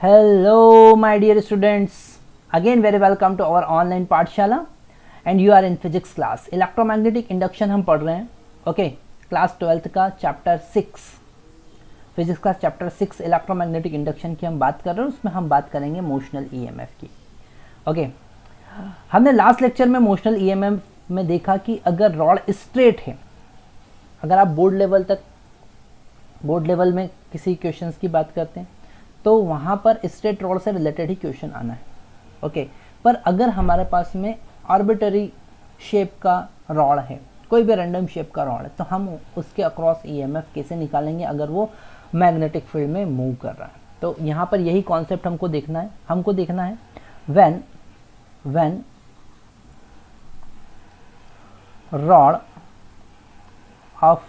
Hello my dear students, again very welcome to our online पाठशाला and you are in physics class. Electromagnetic induction हम पढ़ रहे हैं. Okay, class 12th का chapter 6 physics का chapter 6 electromagnetic induction की हम बात कर रहे हैं. उसमें हम बात करेंगे मोशनल ईएमएफ की. ओके, हमने लास्ट लेक्चर में मोशनल ईएमएफ में देखा कि अगर रॉड स्ट्रेट है, अगर आप बोर्ड लेवल में किसी क्वेश्चंस की बात करते हैं तो वहाँ पर स्ट्रेट रॉड से रिलेटेड ही क्वेश्चन आना है. ओके, पर अगर हमारे पास में आर्बिटरी शेप का रॉड है, कोई भी रैंडम शेप का रॉड है, तो हम उसके अक्रॉस ईएमएफ कैसे निकालेंगे अगर वो मैग्नेटिक फील्ड में मूव कर रहा है. तो यहाँ पर यही कॉन्सेप्ट हमको देखना है when rod of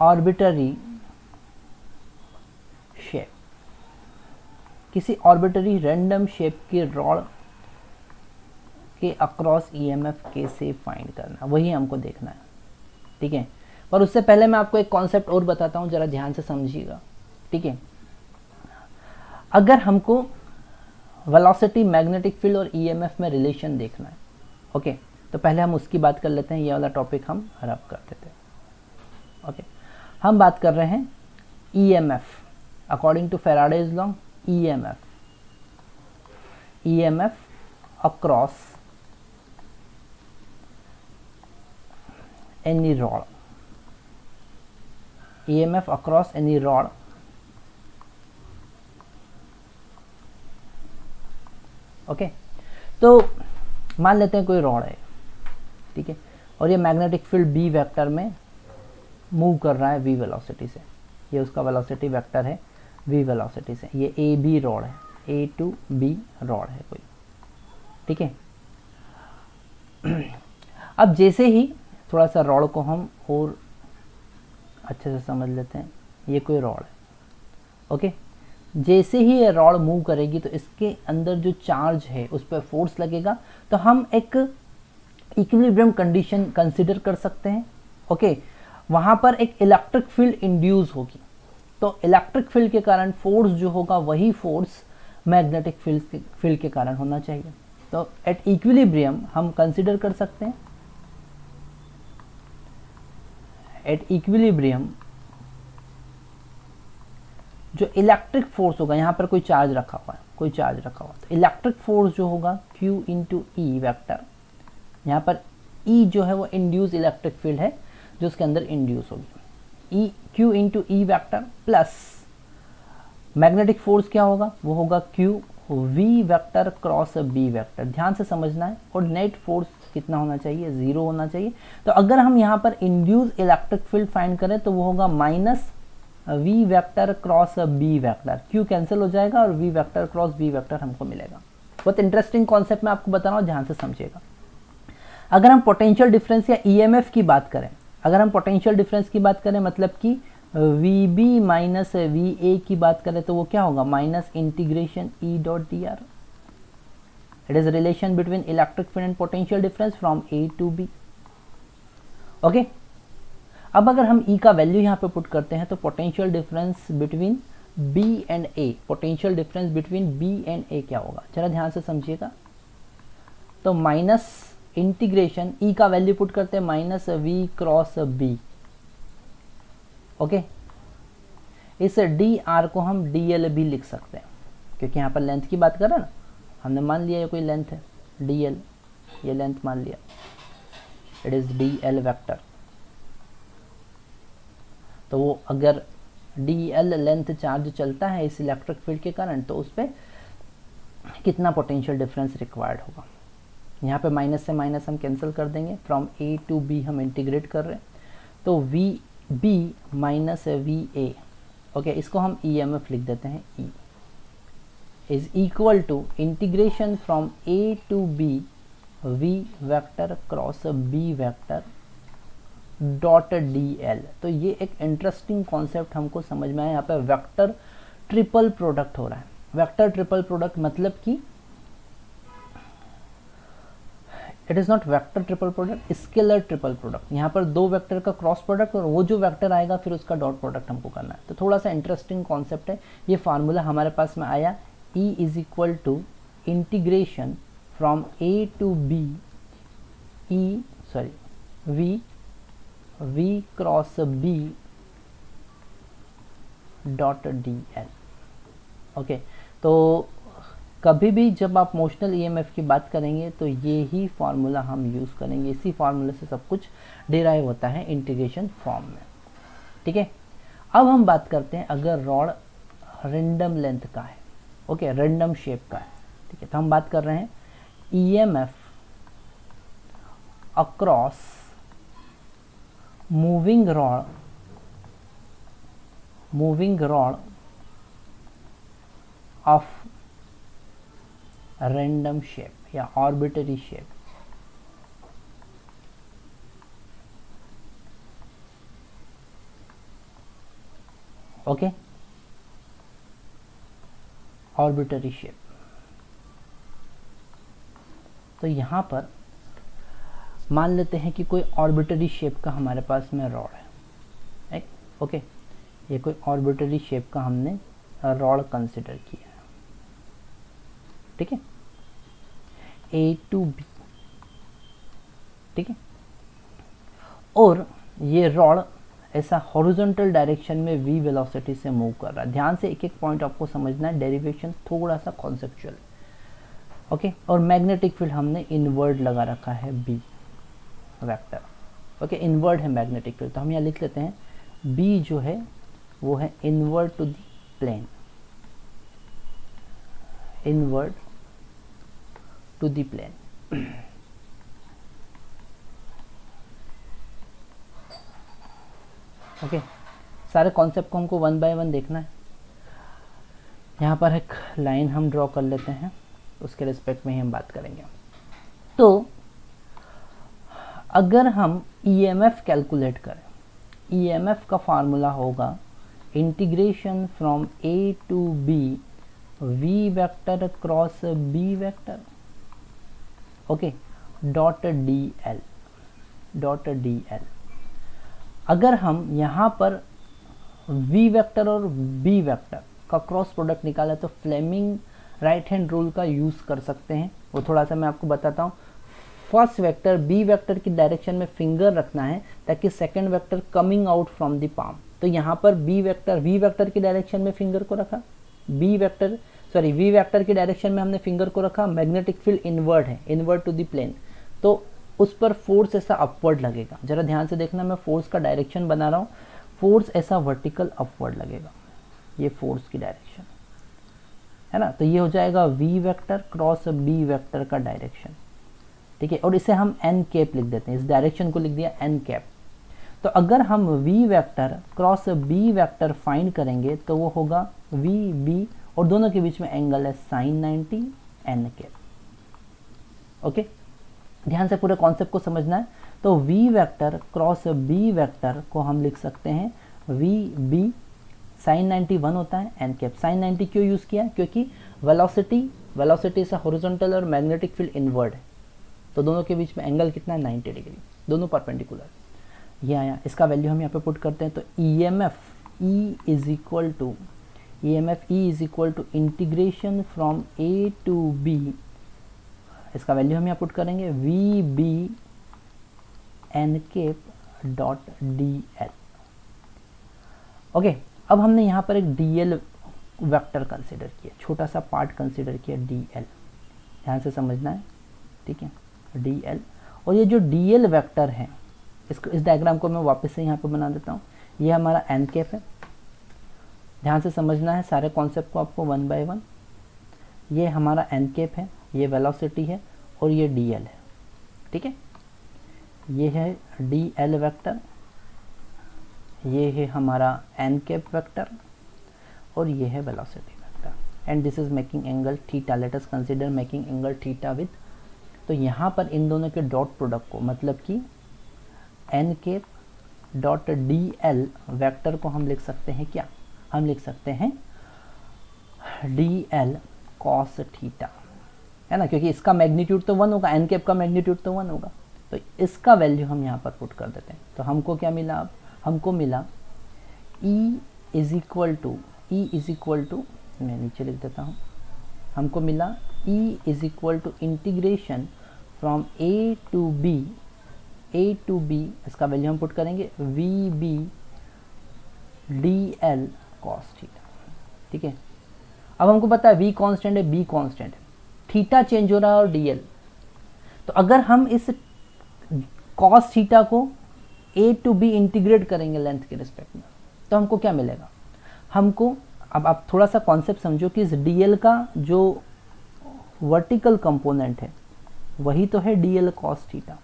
arbitrary shape, किसी आर्बिटरी रैंडम शेप की रॉड के अक्रॉस ईएमएफ कैसे फाइंड करना, वही हमको देखना है. ठीक है, पर उससे पहले मैं आपको एक कॉन्सेप्ट और बताता हूं, जरा ध्यान से समझिएगा. ठीक है, अगर हमको वेलोसिटी, मैग्नेटिक फील्ड और ईएमएफ में रिलेशन देखना है, ओके, तो पहले हम उसकी बात कर लेते हैं. ये वाला टॉपिक हम रब कर देते हैं. ओके, हम बात कर रहे हैं EMF according to Faraday's law. EMF across any rod, EMF across any rod okay. तो मान लेते हैं कोई रॉड है, ठीक है, और ये मैग्नेटिक फील्ड बी वेक्टर में मूव कर रहा है v वेलोसिटी से. ये उसका वेलोसिटी वेक्टर है v वेलोसिटी से. ये ए बी रॉड है, ए टू बी रॉड है कोई. ठीक है, अब जैसे ही थोड़ा सा रॉड को हम और अच्छे से समझ लेते हैं. ये कोई रॉड है, ओके. जैसे ही ये रॉड मूव करेगी तो इसके अंदर जो चार्ज है उस पर फोर्स लगेगा, तो हम एक इक्विलिब्रियम कंडीशन कंसिडर कर सकते हैं. ओके, वहाँ पर एक इलेक्ट्रिक फील्ड इंड्यूस होगी, तो इलेक्ट्रिक फील्ड के कारण फोर्स जो होगा वही फोर्स मैग्नेटिक फील्ड के कारण होना चाहिए. तो एट इक्विलिब्रियम हम कंसिडर कर सकते हैं, एट इक्विलिब्रियम जो इलेक्ट्रिक फोर्स होगा, यहाँ पर कोई चार्ज रखा हुआ है, तो इलेक्ट्रिक फोर्स जो होगा Q इंटू ई वेक्टर, यहाँ पर E जो है वो इंड्यूस इलेक्ट्रिक फील्ड है जो उसके अंदर इंड्यूस होगी. Q into E vector plus magnetic force क्या होगा, वो होगा Q V vector cross B vector. ध्यान से समझना है. और नेट फोर्स कितना होना चाहिए, 0 होना चाहिए. तो अगर हम यहाँ पर इंड्यूस इलेक्ट्रिक फील्ड फाइंड करें तो वो होगा minus V vector cross B vector. Q cancel हो जाएगा और V vector cross B vector हमको मिलेगा. बहुत इंटरेस्टिंग कॉन्सेप्ट मैं आपको बता रहा हूँ, ध्यान से समझिएगा. अगर हम पोटेंशियल डिफरेंस या ईएमएफ की बात करें, मतलब कि VB माइनस VA की बात करें तो वो क्या होगा, minus integration E dot dr. It is relation between electric field and potential difference from A to B. Okay, अब अगर हम E का वैल्यू यहाँ पे पुट करते हैं तो potential difference between B and A, क्या होगा, जरा ध्यान से समझिएगा. तो माइनस इंटीग्रेशन E का वैल्यू पुट करते हैं minus V cross B. Okay, इस dr को हम dl भी लिख सकते हैं, क्योंकि यहाँ पर लेंथ की बात कर रहे हैं ना. हमने मान लिया ये कोई लेंथ है dl, ये लेंथ मान लिया, इट इज dl वेक्टर. तो वो अगर dl लेंथ चार्ज चलता है इस इलेक्ट्रिक फील्ड के कारण, तो उस पर कितना पोटेंशियल डिफरेंस रिक्वायर्ड होगा. यहाँ पे माइनस से माइनस हम कैंसिल कर देंगे, फ्रॉम A टू B हम इंटीग्रेट कर रहे हैं. तो VB माइनस VA, ओके, इसको हम EMF लिख देते हैं. E is equal to integration from A to B V vector cross B vector dot dl. तो ये एक इंटरेस्टिंग कॉन्सेप्ट हमको समझ में आया. यहाँ पे वेक्टर ट्रिपल प्रोडक्ट हो रहा है. वेक्टर ट्रिपल प्रोडक्ट मतलब कि it is not vector triple product, scalar triple product. यहाँ पर दो वेक्टर का क्रॉस प्रोडक्ट और वो जो वेक्टर आएगा फिर उसका डॉट प्रोडक्ट हमको करना है। तो थोड़ा सा इंटरेस्टिंग कॉन्सेप्ट है। ये फार्मूला हमारे पास में आया, E is equal to integration from A to B V cross B dot DL। Okay, तो कभी भी जब आप मोशनल ईएमएफ की बात करेंगे तो ये ही फार्मूला हम यूज़ करेंगे। इसी फार्मूले से सब कुछ डिराइव होता है इंटीग्रेशन फॉर्म में। ठीक है, अब हम बात करते हैं अगर रॉड रैंडम लेंथ का है, ओके, रैंडम शेप का है। ठीक है, तो हम बात कर रहे हैं EMF across moving rod of random shape या arbitrary shape. Okay, arbitrary shape. तो यहां पर मान लेते हैं कि कोई आर्बिट्ररी शेप का हमारे पास में रॉड है। ओके, ये कोई आर्बिट्ररी शेप का हमने रॉड कंसिडर किया। ठीक है, A टू B। ठीक है, और ये रॉड ऐसा हॉरिजॉन्टल डायरेक्शन में v वेलोसिटी से मूव कर रहा है। ध्यान से एक एक पॉइंट आपको समझना है, डेरिवेशन थोड़ा सा कॉन्सेप्चुअल। ओके, और मैग्नेटिक फील्ड हमने इनवर्ड लगा रखा है B वेक्टर। ओके, इनवर्ड है मैग्नेटिक फील्ड, तो हम यहाँ लिख लेते हैं B जो है वो है inward to the plane, inward to the plane. Okay, सारे कॉन्सेप्ट को हमको वन बाय वन देखना है। यहाँ पर एक लाइन हम ड्रॉ कर लेते हैं, उसके रिस्पेक्ट में ही हम बात करेंगे। तो अगर हम ईएमएफ कैलकुलेट करें, ईएमएफ का फार्मूला होगा integration from A to B V vector cross B vector, okay, dot DL। अगर हम यहाँ पर V वेक्टर और B वेक्टर का क्रॉस प्रोडक्ट निकाला तो फ्लेमिंग राइट हैंड रूल का यूज़ कर सकते हैं। वो थोड़ा सा मैं आपको बताता हूँ। फर्स्ट वेक्टर B वेक्टर की डायरेक्शन में फिंगर रखना है ताकि second vector coming out from the palm. तो यहाँ पर V वेक्टर की डायरेक्शन में फिंगर को रखा, V वेक्टर की डायरेक्शन में हमने फिंगर को रखा। मैग्नेटिक फील्ड इनवर्ड है, इनवर्ड टू द प्लेन, तो उस पर फोर्स ऐसा अपवर्ड लगेगा। जरा ध्यान से देखना, मैं फोर्स का डायरेक्शन बना रहा हूँ। फोर्स ऐसा वर्टिकल अपवर्ड लगेगा, ये फोर्स की डायरेक्शन है ना। तो ये हो जाएगा V vector cross B vector का डायरेक्शन। ठीक है, और इसे हम n कैप लिख देते हैं, इस डायरेक्शन को लिख दिया n कैप। तो अगर हम V vector cross B vector find करेंगे तो वो होगा VB, और दोनों के बीच में एंगल है sin 90 n कैप। ओके, ध्यान से पूरे कॉन्सेप्ट को समझना है। तो V vector cross B vector को हम लिख सकते हैं VB, sin 90 1 होता है, n कैप। sin 90 क्यों यूज़ किया? क्योंकि वेलोसिटी से हॉरिजॉन्टल और मैग्नेटिक फील्ड इनवर्ड है, तो दोनों के बीच में एंगल कितना है 90 डिग्री, दोनों परपेंडिकुलर। ये आया, इसका वैल्यू हम यहाँ पे पुट करते हैं। तो EMF E is equal to integration from A to B, इसका वैल्यू हम यहाँ पुट करेंगे VB n cap dot DL। Okay, अब हमने यहाँ पर एक DL वेक्टर कंसिडर किया, छोटा सा पार्ट कंसिडर किया DL, ध्यान से समझना है। ठीक है, DL, और ये जो DL वेक्टर है, इस डायग्राम को मैं वापस से यहाँ पर बना देता हूँ। ये हमारा n कैप है, ध्यान से समझना है सारे कॉन्सेप्ट को आपको वन बाय वन। ये हमारा n कैप है, ये वेलोसिटी है, और ये DL है। ठीक है, ये है DL वेक्टर, ये है हमारा n कैप वेक्टर, और ये है velocity vector, and this is making angle theta. Let us consider making angle theta with, तो यहाँ पर इन दोनों के डॉट प्रोडक्ट को, मतलब कि n cap dot DL vector को हम लिख सकते हैं क्या? हम लिख सकते हैं DL cos थीटा। है ना, क्योंकि इसका मैग्नीट्यूड तो 1 होगा, एन कैप का मैग्नीट्यूड तो 1 होगा, तो इसका वैल्यू हम यहाँ पर पुट कर देते हैं। तो हमको क्या मिला, अब हमको मिला E इज इक्वल टू मैं नीचे लिख देता हूँ, हमको मिला E is equal to integration from A to B, इसका वैल्यू हम पुट करेंगे V B D L cos theta. ठीक है, अब हमको पता है v कांस्टेंट है, b कांस्टेंट है, थीटा चेंज हो रहा है और dl। तो अगर हम इस cos थीटा को a टू b इंटीग्रेट करेंगे लेंथ के रिस्पेक्ट में, तो हमको क्या मिलेगा, हमको, अब आप थोड़ा सा कॉन्सेप्ट समझो कि इस dl का जो वर्टिकल कंपोनेंट है वही तो है dl cos थीटा,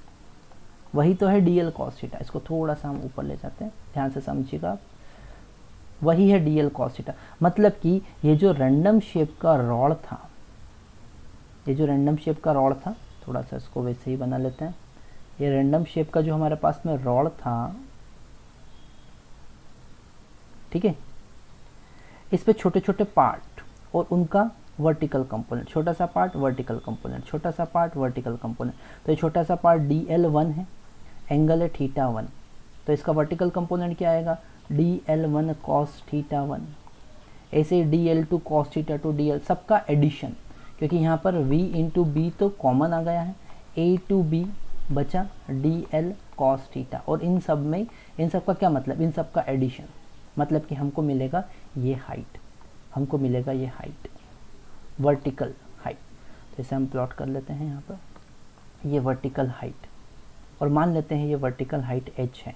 वही तो है dl cos थीटा। इसको थोड़ा सा हम ऊपर ले जाते हैं, ध्यान से समझिएगा आप, वही है dl cos थीटा। मतलब कि ये जो रैंडम शेप का रॉड था, ये जो रैंडम शेप का रॉड था, थोड़ा सा इसको वैसे ही बना लेते हैं, ये रैंडम शेप का जो हमारे पास में रॉड था, ठीक है, इस पे छोटे छोटे पार्ट और उनका वर्टिकल कंपोनेंट, छोटा सा पार्ट वर्टिकल कंपोनेंट, छोटा सा पार्ट वर्टिकल कंपोनेंट। तो ये छोटा सा पार्ट dl1 है, एंगल है θ1, तो इसका वर्टिकल कंपोनेंट क्या आएगा, dl1 cos θ1। ऐसे dl2 cos θ2 dl, सबका एडिशन, क्योंकि यहाँ पर v इंटू बी तो कॉमन आ गया है, a टू b बचा dl cos θ, और इन सब में, इन सब का क्या मतलब, इन सब का एडिशन, मतलब कि हमको मिलेगा ये हाइट, हमको मिलेगा ये हाइट, वर्टिकल हाइट। तो इसे हम प्लॉट कर लेते हैं यहाँ पर, ये वर्टिकल हाइट, और मान लेते हैं ये वर्टिकल हाइट h है।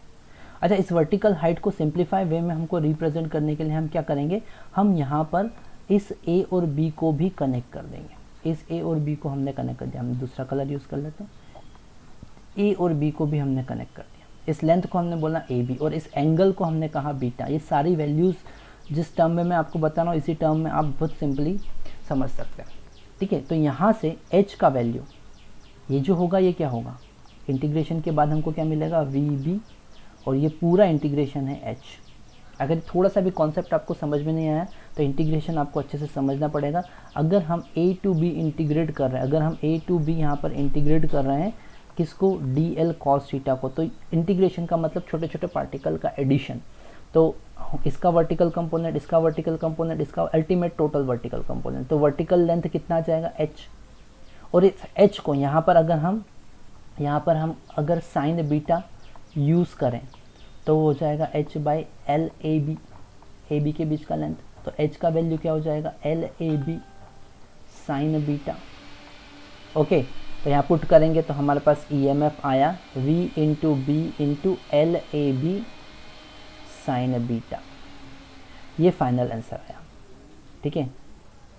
अच्छा, इस वर्टिकल हाइट को सिंप्लीफाई वे में हमको रिप्रेजेंट करने के लिए हम क्या करेंगे, हम यहाँ पर इस a और b को भी कनेक्ट कर देंगे। इस a और b को हमने कनेक्ट कर दिया, हम दूसरा कलर यूज़ कर लेते हैं, a और b को भी हमने कनेक्ट कर दिया, इस लेंथ को हमने बोला ab और इस एंगल को हमने कहा बीटा। ये सारी वैल्यूज़ जिस टर्म में मैं आपको बता रहा हूँ, इसी टर्म में आप बहुत सिंपली समझ सकते हैं। ठीक है, तो यहाँ से h का वैल्यू, ये जो होगा ये क्या होगा, इंटीग्रेशन के बाद हमको क्या मिलेगा, वी बी, और ये पूरा इंटीग्रेशन है h। अगर थोड़ा सा भी कॉन्सेप्ट आपको समझ में नहीं आया तो इंटीग्रेशन आपको अच्छे से समझना पड़ेगा। अगर हम a टू b इंटीग्रेट कर रहे हैं, अगर हम a टू b यहाँ पर इंटीग्रेट कर रहे हैं किसको, dl cos थीटा को, तो इंटीग्रेशन का मतलब छोटे छोटे पार्टिकल का एडिशन। तो इसका वर्टिकल कंपोनेंट, इसका वर्टिकल कंपोनेंट, इसका अल्टीमेट टोटल वर्टिकल कंपोनेंट, तो वर्टिकल लेंथ कितना आ जाएगा, h। और इस h को यहाँ पर हम अगर साइन बीटा यूज़ करें तो वो हो जाएगा h by L A B, A B के बीच का लेंथ। तो h का वैल्यू क्या हो जाएगा, L A B sine beta. Okay, तो यहाँ पुट करेंगे तो हमारे पास EMF आया v into B into L A B sine beta. ये फाइनल आंसर आया। ठीक है,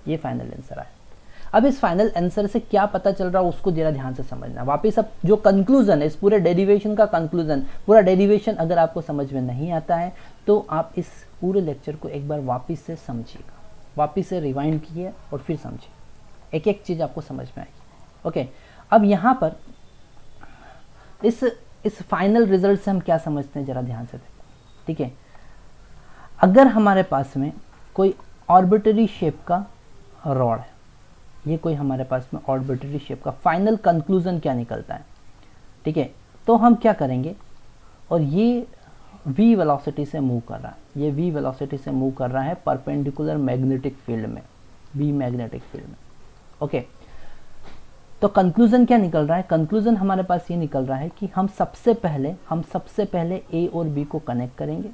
ये फाइनल आंसर आया। अब इस फाइनल आंसर से क्या पता चल रहा है उसको जरा ध्यान से समझना। वापिस अब जो कंक्लूजन है इस पूरे डेरिवेशन का, कंक्लूजन, पूरा डेरिवेशन अगर आपको समझ में नहीं आता है तो आप इस पूरे लेक्चर को एक बार वापिस से समझिएगा, वापिस से रिवाइंड कीजिए और फिर समझिए, एक एक चीज़ आपको समझ में आएगी। ओके, अब यहाँ पर इस फाइनल रिजल्ट से हम क्या समझते हैं जरा ध्यान से देखो। ठीक है, अगर हमारे पास में कोई ऑर्बिटरी शेप का रॉड है, ये कोई हमारे पास में ऑर्बिटरी शेप का, फाइनल कंक्लूजन क्या निकलता है। ठीक है, तो हम क्या करेंगे, और ये v वेलोसिटी से मूव कर रहा है, ये v वेलोसिटी से मूव कर रहा है परपेंडिकुलर मैग्नेटिक फील्ड में, v मैग्नेटिक फील्ड में। ओके, तो कंक्लूजन क्या निकल रहा है, कंक्लूजन हमारे पास ये निकल रहा है कि हम सबसे पहले a और b को कनेक्ट करेंगे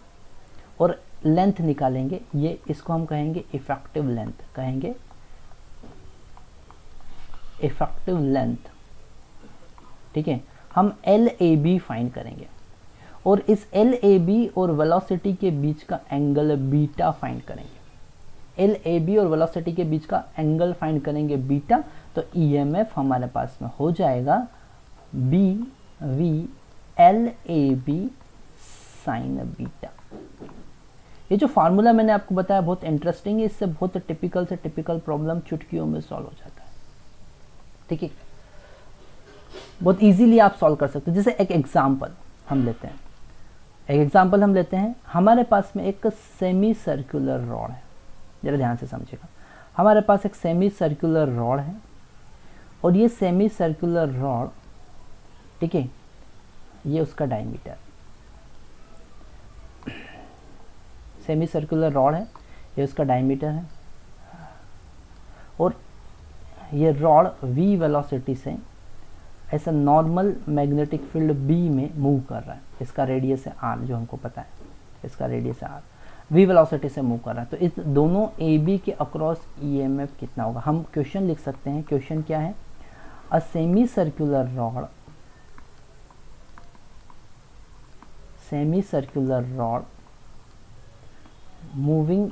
और लेंथ निकालेंगे। ये इसको हम कहेंगे इफेक्टिव लेंथ, कहेंगे इफेक्टिव लेंथ। ठीक है, हम एल ए बी फाइंड करेंगे और इस एल ए बी और वेलोसिटी के बीच का एंगल बीटा फाइंड करेंगे। एल ए बी और वेलोसिटी के बीच का एंगल फाइंड करेंगे बीटा, तो EMF हमारे पास में हो जाएगा B V L A B sine beta. ये जो फार्मूला मैंने आपको बताया बहुत इंटरेस्टिंग है, इससे बहुत टिपिकल से टिपिकल प्रॉब्लम चुटकियों में सॉल्व हो जाता है। ठीक है, बहुत इजीली आप सॉल्व कर सकते हैं। जैसे एक एग्जांपल हम लेते हैं, हमारे पास में एक सेमी सर्कुलर रॉड है, जरा ध्यान से समझिएगा। हमारे पास एक सेमी सर्कुलर रॉड है और ये सेमी सर्कुलर रॉड, ठीक है, ये उसका डायमीटर, सेमी सर्कुलर रॉड है, ये उसका डायमीटर है, और ये रॉड v वेलोसिटी से ऐसा नॉर्मल मैग्नेटिक फील्ड b में मूव कर रहा है। इसका रेडियस है r, जो हमको पता है, इसका रेडियस है r, v वेलोसिटी से मूव कर रहा है। तो इस दोनों ए बी के अक्रॉस ईएमएफ कितना होगा? हम क्वेश्चन लिख सकते हैं। क्वेश्चन क्या है? A semi circular rod moving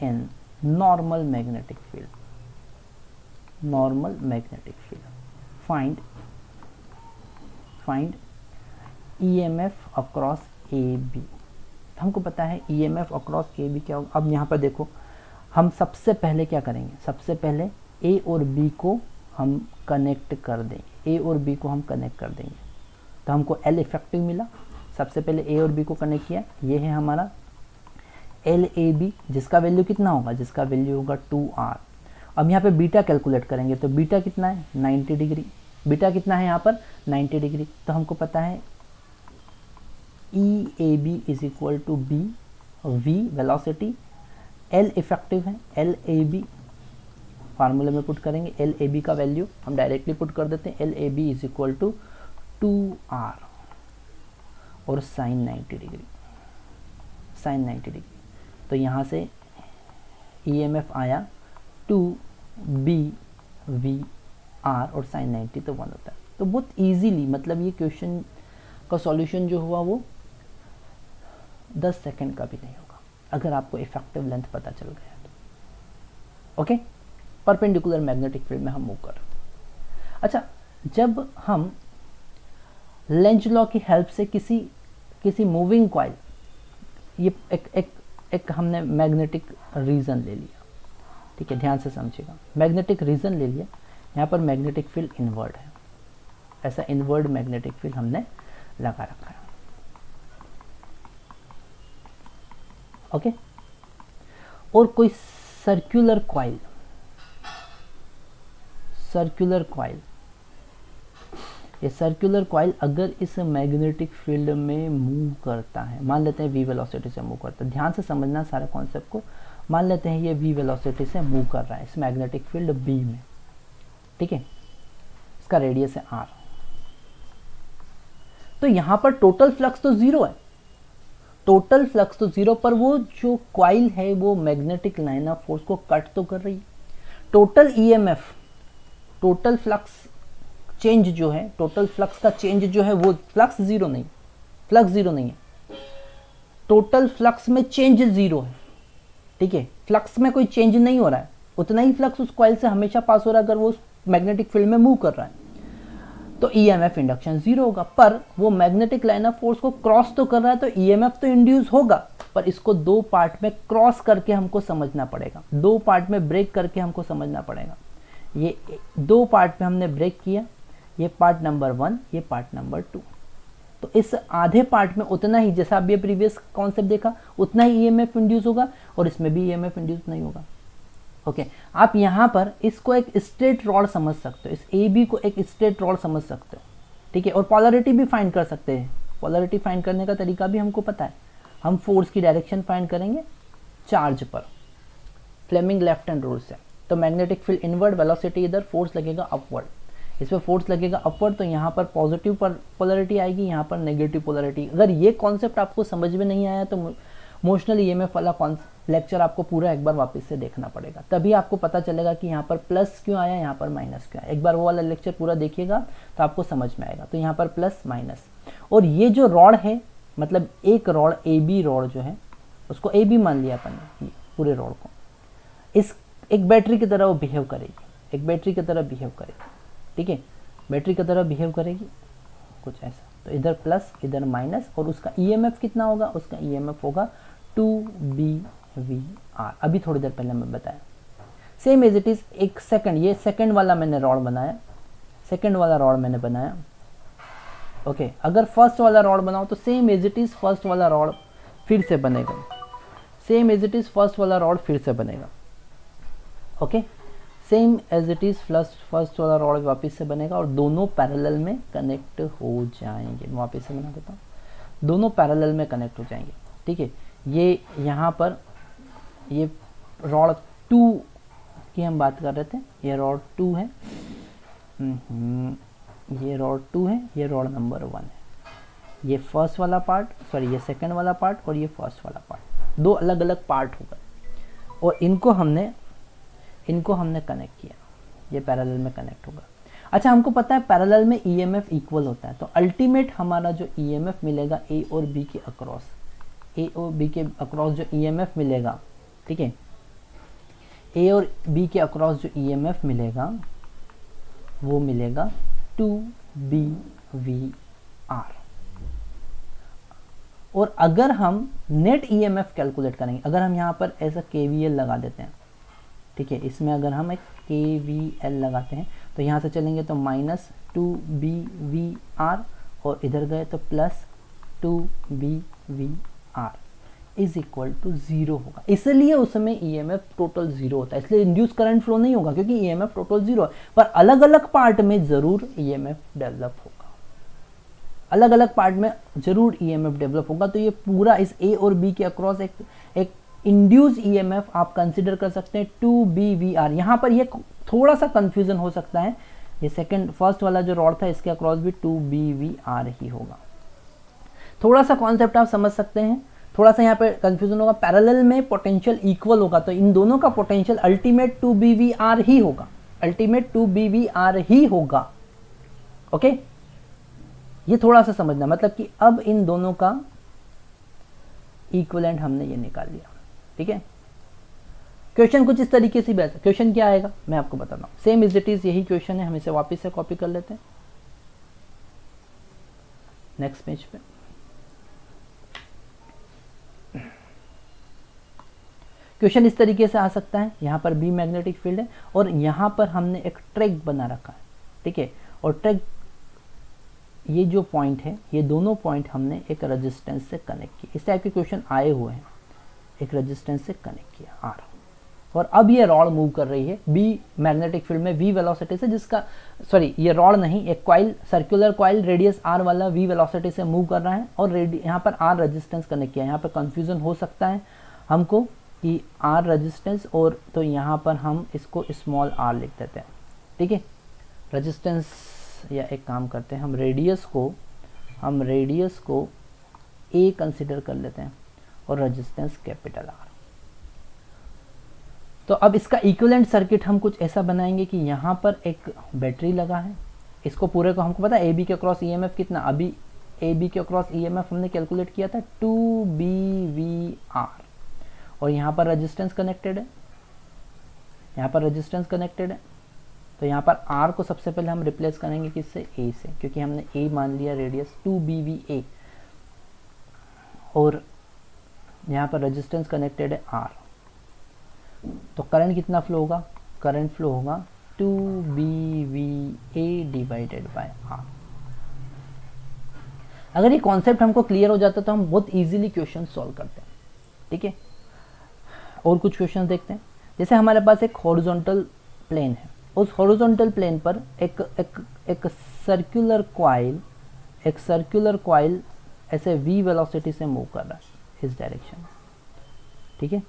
in normal magnetic field, find EMF across AB। हमको पता है EMF across AB क्या होगा। अब यहाँ पर देखो, हम सबसे पहले क्या करेंगे? सबसे पहले A और B को हम कनेक्ट कर देंगे, तो हमको L इफेक्टिव मिला। सबसे पहले A और B को कनेक्ट किया, ये है हमारा LAB, जिसका वैल्यू कितना होगा? जिसका वैल्यू होगा 2R। अब यहाँ पे बीटा कैलकुलेट करेंगे, तो बीटा कितना है? 90 डिग्री। बीटा कितना है यहाँ पर? 90 डिग्री। तो हमको पता है EAB is equal to B, V velocity, L effective है, LAB फार्मूले में पुट करेंगे। LAB का वैल्यू हम डायरेक्टली पुट कर देते हैं, LAB is equal to 2R और साइन 90 डिग्री। तो यहाँ से EMF आया 2BVR और साइन 90 तो 1 होता है। तो बहुत इजीली, मतलब ये क्वेश्चन का सॉल्यूशन जो हुआ वो 10 सेकंड का भी नहीं होगा, अगर आपको इफेक्टिव लेंथ पता चल गया तो। ओके, परपेंडिकुलर मैग्नेटिक फील्ड में हम मूव कर। अच्छा, जब हम लेंज लॉ की हेल्प से किसी मूविंग कॉइल, ये एक हमने मैग्नेटिक रीजन ले लिया, ठीक है, ध्यान से समझिएगा, मैग्नेटिक रीजन ले लिया, यहाँ पर मैग्नेटिक फील्ड इनवर्ड है, ऐसा इनवर्ड मैग्नेटिक फील्ड हमने लगा रखा है। ओके, और कोई सर्कुलर कॉइल, ये सर्कुलर कॉइल अगर इस मैग्नेटिक फील्ड में मूव करता है, मान लेते हैं v वेलोसिटी से मूव करता है, ध्यान से समझना सारे कॉन्सेप्ट को। मान लेते हैं ये v वेलोसिटी से मूव कर रहा है इस मैग्नेटिक फील्ड b में, ठीक है, इसका रेडियस है r। तो यहां पर टोटल फ्लक्स तो जीरो है, पर वो जो कॉइल है वो मैग्नेटिक लाइन ऑफ फोर्स को कट तो कर रही है। Total EMF, total flux change जो है, टोटल फ्लक्स का चेंज जो है वो फ्लक्स जीरो नहीं है, टोटल फ्लक्स में चेंज जीरो है, ठीक है, फ्लक्स में कोई चेंज नहीं हो रहा है, उतना ही फ्लक्स उस कॉइल से हमेशा पास हो रहा है अगर वो उस मैग्नेटिक फील्ड में मूव कर रहा है, तो EMF इंडक्शन जीरो होगा। पर वो मैग्नेटिक लाइन ऑफ फोर्स को क्रॉस तो कर रहा है, तो EMF तो इंड्यूस होगा, पर इसको दो पार्ट में क्रॉस करके हमको समझना पड़ेगा, दो पार्ट में ब्रेक करके हमको समझना पड़ेगा। ये दो पार्ट में हमने ब्रेक किया, ये पार्ट नंबर 1, ये पार्ट नंबर 2। तो इस आधे पार्ट में उतना ही, जैसा आप ये प्रीवियस कॉन्सेप्ट देखा, उतना ही EMF इंड्यूस होगा और इसमें भी EMF इंड्यूस नहीं होगा। ओके, आप यहाँ पर इसको एक स्ट्रेट रॉड समझ सकते हो, इस AB को एक स्ट्रेट रॉड समझ सकते हो, ठीक है, और पोलैरिटी भी फाइंड कर सकते हैं। पोलैरिटी फाइंड करने का तरीका भी हमको पता है, हम फोर्स की डायरेक्शन फाइंड करेंगे चार्ज पर, फ्लेमिंग लेफ्ट हैंड रूल से। तो मैग्नेटिक फील्ड इनवर्ड, वेलोसिटी इधर, फोर्स लगेगा अपवर्ड, इस पर फोर्स लगेगा अपवर्ड, तो यहाँ पर पॉजिटिव पर पोलैरिटी आएगी, यहाँ पर नेगेटिव पोलैरिटी। अगर ये कॉन्सेप्ट आपको समझ में नहीं आया तो मोशनल EMF वाला लेक्चर आपको पूरा एक बार वापस से देखना पड़ेगा, तभी आपको पता चलेगा कि यहाँ पर प्लस क्यों आया, यहाँ पर माइनस क्यों आया। एक बार वो वाला लेक्चर पूरा देखिएगा तो आपको समझ में आएगा। तो यहाँ पर प्लस माइनस, और ये जो रॉड है, मतलब एक रॉड AB रॉड जो है उसको AB मान लिया अपन ने, पूरे रॉड को, इस एक बैटरी की तरह वो बिहेव करेगी, ठीक है, बैटरी की तरह बिहेव करेगी कुछ ऐसा। तो इधर प्लस, इधर माइनस, और उसका EMF कितना होगा? उसका EMF होगा 2BVR। अभी थोड़ी देर पहले मैं बताया, सेम एज इट इज। एक सेकंड, ये सेकंड वाला मैंने रॉड बनाया, ओके, अगर फर्स्ट वाला रॉड बनाओ तो same as it is first वाला रॉड फिर से बनेगा, okay. Same as it is first वाला रॉड वापस से बनेगा और दोनों पैरेलल में कनेक्ट हो जाएंगे। मैं वापस से बना देता हूँ, दोनों पैरेलल में कनेक्ट हो जाएंगे। ठीक है, ये यहाँ पर ये रॉड 2 की हम बात कर रहे थे, ये रॉड 2 है, ये रॉड 2 है, ये रॉड नंबर 1 है। ये फर्स्ट वाला पार्ट, सॉरी ये सेकंड वाला पार्ट और ये फर्स्ट वाला पार्ट, दो अलग अलग पार्ट हो गए और इनको हमने कनेक्ट किया, ये पैरेलल में कनेक्ट होगा। अच्छा, हमको पता है पैरेलल में ईएमएफ इक्वल होता है, तो अल्टीमेट हमारा जो ईएमएफ मिलेगा ए और बी के अक्रॉस जो ईएमएफ मिलेगा, ठीक है, ए और बी के अक्रॉस जो ईएमएफ मिलेगा वो मिलेगा 2BVR। और अगर हम नेट ईएमएफ कैलकुलेट करेंगे, अगर हम यहाँ पर ऐसा KVL लगा देते हैं, ठीक है, इसमें अगर हम एक KVL लगाते हैं तो यहाँ से चलेंगे तो -2BVR और इधर गए तो +2BVR इज इक्वल टू 0 होगा। इसलिए उसमें ईएमएफ टोटल 0 होता है, इसलिए इंड्यूस करंट फ्लो नहीं होगा क्योंकि ईएमएफ टोटल 0 है, पर अलग अलग पार्ट में जरूर ईएमएफ डेवलप होगा, अलग अलग पार्ट में जरूर ईएमएफ डेवलप होगा। तो ये पूरा इस ए और बी के अक्रॉस एक इंड्यूस ईएमएफ आप कंसिडर कर सकते हैं 2BVR। यहाँ पर ये थोड़ा सा कंफ्यूजन हो सकता है, ये फर्स्ट वाला जो रॉड था इसके अक्रॉस भी 2BVR ही होगा। थोड़ा सा कॉन्सेप्ट आप समझ सकते हैं, थोड़ा सा यहाँ पे कंफ्यूजन होगा। पैरेलल में पोटेंशियल इक्वल होगा तो इन दोनों का पोटेंशियल अल्टीमेट 2BVR ही होगा, अल्टीमेट 2BVR ही होगा। ओके, ये थोड़ा सा समझना, मतलब कि अब इन दोनों का इक्विवेलेंट हमने ये निकाल लिया। ठीक है, क्वेश्चन कुछ इस तरीके से बैठा, क्वेश्चन क्या आएगा मैं आपको बताता हूँ, सेम इज इट इज यही क्वेश्चन है, हम इसे वापस से कॉपी कर लेते हैं नेक्स्ट पेज पे। क्वेश्चन इस तरीके से आ सकता है, यहाँ पर बी मैग्नेटिक फील्ड है और यहाँ पर हमने एक ट्रैक बना रखा है। ठीक है, और ट्रैक ये जो पॉइंट है, ये दोनों पॉइंट हमने एक रेजिस्टेंस से कनेक्ट किए। इस टाइप के क्वेश्चन आए हुए हैं, एक रेजिस्टेंस से कनेक्ट किया आर, और अब ये रॉड मूव कर रही है बी मैग्नेटिक फील्ड में वी वेलोसिटी से, जिसका सॉरी ये रॉड नहीं, एक coil, circular coil radius R वाला वी वेलोसिटी से मूव कर रहा है और यहाँ पर आर रेजिस्टेंस कनेक्ट किया। यहाँ पर कंफ्यूजन हो सकता है हमको कि आर रेजिस्टेंस, और तो यहाँ पर हम इसको स्मॉल आर लिख देते हैं। ठीक है, रेजिस्टेंस, या एक काम करते हैं, हम रेडियस को ए कंसिडर कर लेते हैं और रेजिस्टेंस कैपिटल आर। तो अब इसका इक्विवेलेंट सर्किट हम कुछ ऐसा बनाएंगे कि यहाँ पर एक बैटरी लगा है, इसको पूरे को हमको पता है ए बी के क्रॉस ईएमएफ कितना, अभी ए बी के क्रॉस ईएमएफ हमने कैलकुलेट किया था 2BVR, और यहाँ पर रेजिस्टेंस कनेक्टेड है, यहाँ पर रेजिस्टेंस कनेक्टेड है। तो यहाँ पर R को सबसे पहले हम रिप्लेस करेंगे किससे, A से, क्योंकि हमने A मान लिया रेडियस 2BVA, और यहाँ पर रेजिस्टेंस कनेक्टेड है R। तो करंट कितना फ्लो होगा, करंट फ्लो होगा 2BVA डिवाइडेड बाय R। अगर ये कॉन्सेप्ट हमको क्लियर हो जाता तो हम बहुत इजीली क्वेश्चन सॉल्व करते हैं। ठीक है, और कुछ क्वेश्चन देखते हैं। जैसे हमारे पास एक हॉरिजॉन्टल प्लेन है, उस हॉरिजॉन्टल प्लेन पर एक सर्कुलर कॉइल ऐसे v वेलोसिटी से मूव कर रहा है इस डायरेक्शन में। ठीक है,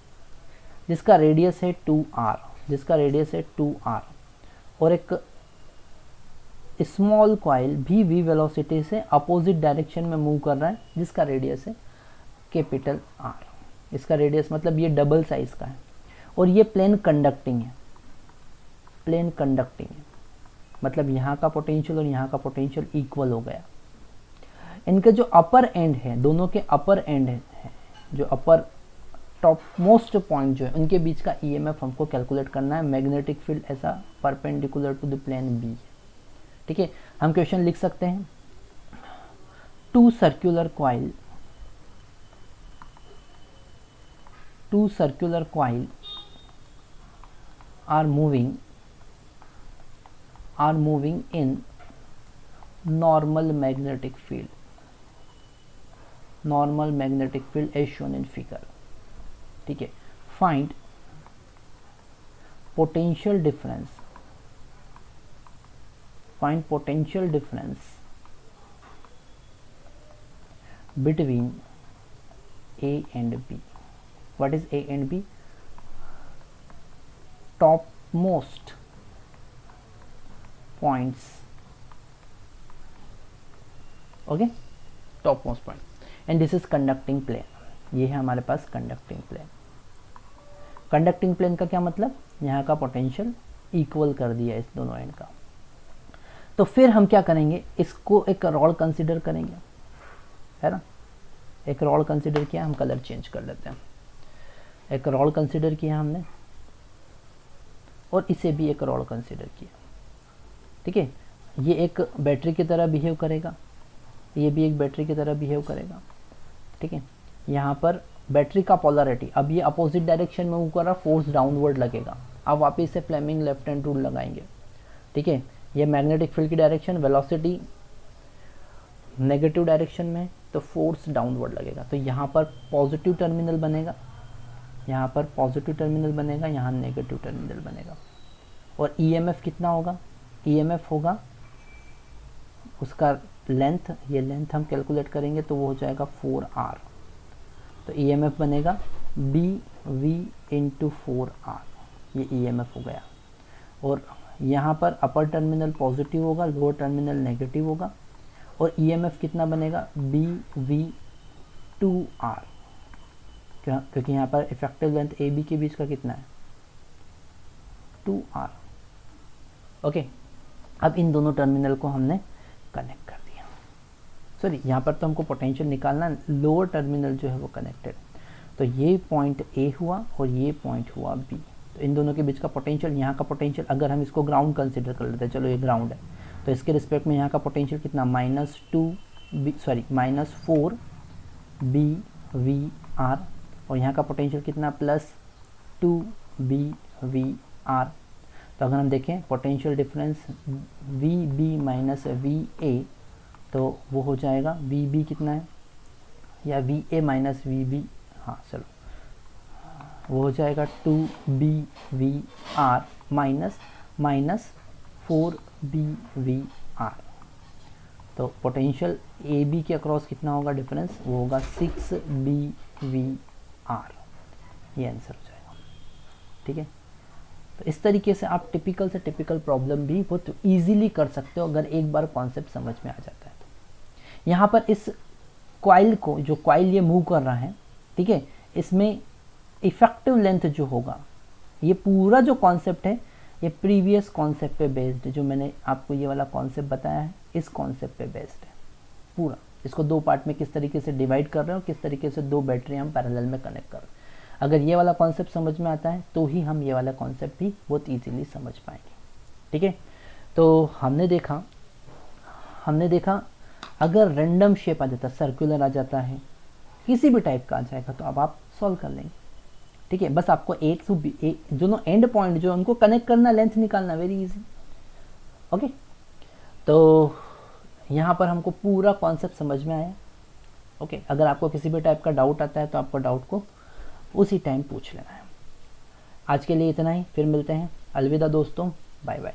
जिसका रेडियस है 2r, और एक स्मॉल कॉइल भी v वेलोसिटी से अपोजिट डायरेक्शन में मूव कर रहा है, जिसका रेडियस है कैपिटल R। इसका रेडियस मतलब ये डबल साइज का है, और ये प्लेन कंडक्टिंग है, मतलब यहाँ का पोटेंशियल और यहाँ का पोटेंशियल इक्वल हो गया। इनके जो अपर एंड है, दोनों के अपर एंड है, जो अपर टॉप मोस्ट पॉइंट जो है, उनके बीच का ईएमएफ हमको कैलकुलेट करना है। मैग्नेटिक फील्ड ऐसा perpendicular to the plane B. ठीक है, हम क्वेश्चन लिख सकते हैं, two circular coil are moving in normal magnetic field as shown in figure. ठीक है, find potential difference, find potential difference between A and B. What is A and B? Topmost points. Okay, topmost point, and this is conducting plane. ये है हमारे पास conducting plane. Conducting plane का क्या मतलब? यहाँ का पोटेंशियल इक्वल कर दिया इस दोनों एंड का. तो फिर हम क्या करेंगे, इसको एक रॉड कंसिडर करेंगे, है ना. एक रॉड कंसिडर किया, हम कलर चेंज कर लेते हैं. एक रॉड कंसिडर किया हमने, और इसे भी एक रॉड कंसिडर किया. ठीक है, ये एक बैटरी की तरह बिहेव करेगा, ये भी एक बैटरी की तरह बिहेव करेगा. ठीक है, यहाँ पर बैटरी का पोलैरिटी, अब ये अपोजिट डायरेक्शन में मूव कर रहा, फोर्स डाउनवर्ड लगेगा. अब वापस से फ्लेमिंग लेफ्ट हैंड रूल लगाएंगे. ठीक है, ये मैग्नेटिक फील्ड की डायरेक्शन, वेलोसिटी नेगेटिव डायरेक्शन में, तो फोर्स डाउनवर्ड लगेगा. तो यहाँ पर पॉजिटिव टर्मिनल बनेगा, यहाँ पर पॉजिटिव टर्मिनल बनेगा, यहाँ नेगेटिव टर्मिनल बनेगा. और ईएमएफ कितना होगा? ईएमएफ होगा उसका लेंथ, ये लेंथ हम कैलकुलेट करेंगे तो वो हो जाएगा 4r. तो ईएमएफ बनेगा BV इंटू 4r, ये ईएमएफ हो गया. और यहाँ पर अपर टर्मिनल पॉजिटिव होगा, लोअर टर्मिनल नेगेटिव होगा. और ईएमएफ कितना बनेगा? BV2r, क्योंकि यहाँ पर इफेक्टिव लेंथ AB के बीच का कितना है? 2r. ओके, अब इन दोनों टर्मिनल को हमने कनेक्ट कर दिया. सॉरी, यहाँ पर तो हमको पोटेंशियल निकालना, लोअर टर्मिनल जो है वो कनेक्टेड. तो ये पॉइंट A हुआ और ये पॉइंट हुआ B. तो इन दोनों के बीच का पोटेंशियल, यहाँ का पोटेंशियल अगर हम इसको ग्राउंड कंसिडर कर लेते हैं, चलो ये ग्राउंड है, तो इसके रिस्पेक्ट में यहाँ का पोटेंशियल कितना? -4 BVR. और यहाँ का पोटेंशियल कितना? +2 BVR. तो अगर हम देखें potential difference VB minus VA, तो वो हो जाएगा VB कितना है, या VA माइनस VB, हाँ चलो, वो हो जाएगा 2BVR माइनस 4BVR. तो पोटेंशियल AB के अक्रॉस कितना होगा डिफरेंस? वो होगा 6BVR. ये आंसर हो जाएगा. ठीक है, तो इस तरीके से आप टिपिकल से टिपिकल प्रॉब्लम भी बहुत इजीली कर सकते हो अगर एक बार कॉन्सेप्ट समझ में आ जाता है. तो यहाँ पर इस कॉइल को, जो कॉइल ये मूव कर रहा है, ठीक है, इसमें इफेक्टिव लेंथ जो होगा, ये पूरा जो कॉन्सेप्ट है ये प्रीवियस कॉन्सेप्ट पे बेस्ड है. जो मैंने आपको ये वाला कॉन्सेप्ट बताया है, इस कॉन्सेप्ट पे बेस्ड है पूरा. इसको दो पार्ट में किस तरीके से डिवाइड कर रहे हो, किस तरीके से दो बैटरी हम पैरेलल में कनेक्ट कर रहे हैं. अगर ये वाला कॉन्सेप्ट समझ में आता है तो ही हम ये वाला कॉन्सेप्ट भी बहुत इजीली समझ पाएंगे. ठीक है, तो हमने देखा अगर रैंडम शेप आ जाता, सर्कुलर आ जाता है, किसी भी टाइप का आ जाएगा, तो अब आप सॉल्व कर लेंगे. ठीक है, बस आपको एक दोनों एंड पॉइंट जो उनको कनेक्ट करना, लेंथ निकालना, वेरी इजी. ओके, तो यहाँ पर हमको पूरा कॉन्सेप्ट समझ में आया. ओके, अगर आपको किसी भी टाइप का डाउट आता है तो आपको डाउट को उसी टाइम पूछ लेना है. आज के लिए इतना ही, फिर मिलते हैं. अलविदा दोस्तों, बाय बाय.